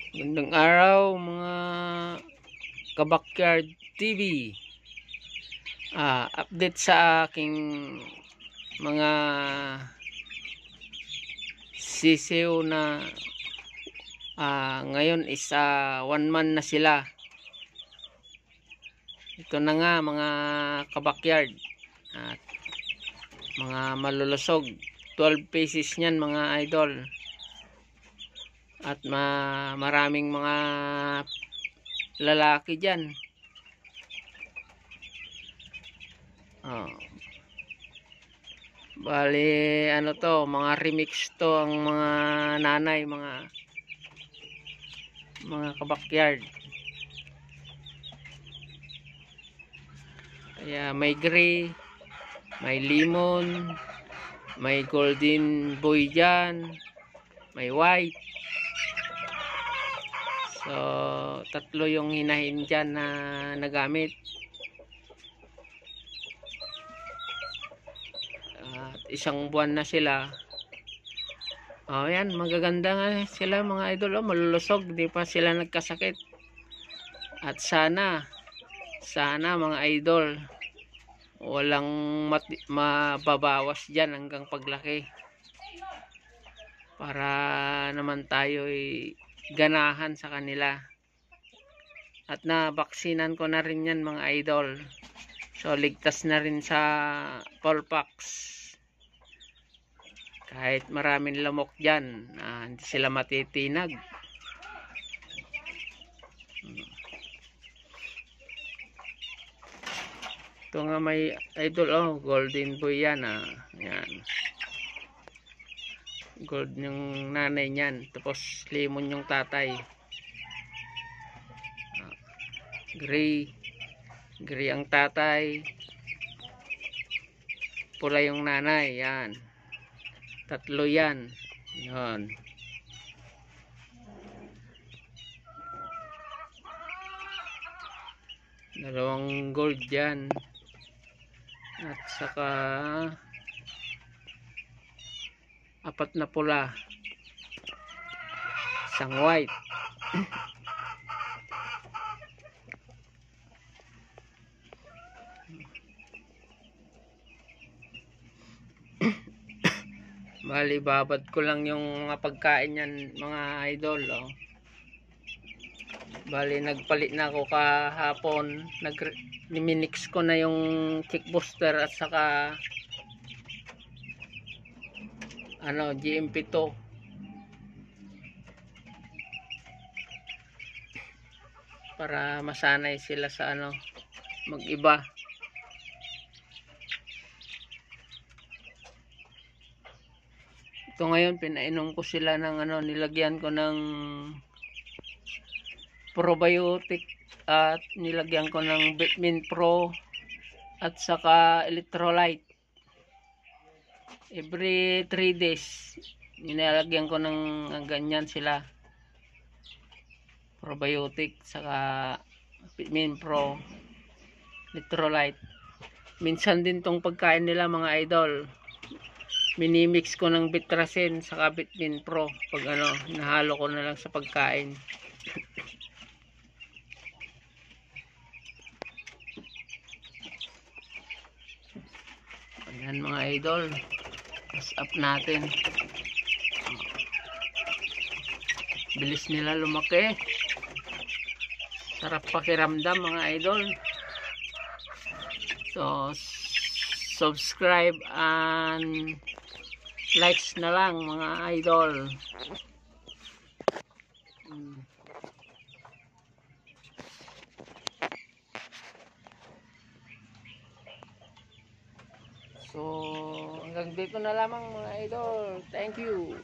Magandang araw mga Kabakyard TV. Update sa aking mga sisiw na ngayon is 1 month na sila. Ito na nga mga Kabakyard at mga malulusog. 12 pieces niyan mga idol. At maraming mga lalaki dyan. Bali ano to, mga remix to ang mga nanay, mga Kabakyard. Kaya may gray, may lemon, may golden boy dyan, may white. So, tatlo yung hinahin dyan na nagamit. At isang buwan na sila. Yan, magaganda nga sila mga idol. Malulusog, di pa sila nagkasakit. At sana mga idol, walang mababawas dyan hanggang paglaki. Para naman tayo'y ganahan sa kanila. At nabaksinan ko na rin yan mga idol. So ligtas na rin sa Polpax. Kahit maraming lamok dyan, hindi sila matitinag. Ito nga may idol, golden boy yan. Yan. Gold yung nanay niyan, tapos lemon yung tatay. Gray ang tatay, pula yung nanay. Yan, tatlo yan. Yan, dalawang gold yan at saka 4 na pula, isang white. Bali babad ko lang yung mga pagkain yan mga idol. Bali nagpalit na ako kahapon, minix ko na yung kick booster at saka GMP2 para masanay sila sa mag-iba. Ito ngayon pinainom ko sila ng nilagyan ko ng probiotic at nilagyan ko ng Vitamin Pro at saka electrolyte. Every 3 days nilalagyan ko ng ganyan sila, probiotic saka Vitamin Pro, electrolyte. Minsan din tong pagkain nila mga idol, minimix ko ng Bitrasin saka Vitamin Pro pag nahalo ko na lang sa pagkain. Ayan mga idol, pass up natin. Bilis nila lumaki, sarap pakiramdam mga idol. So subscribe and likes na lang mga idol. So hanggang dito na lamang mga idol. Thank you.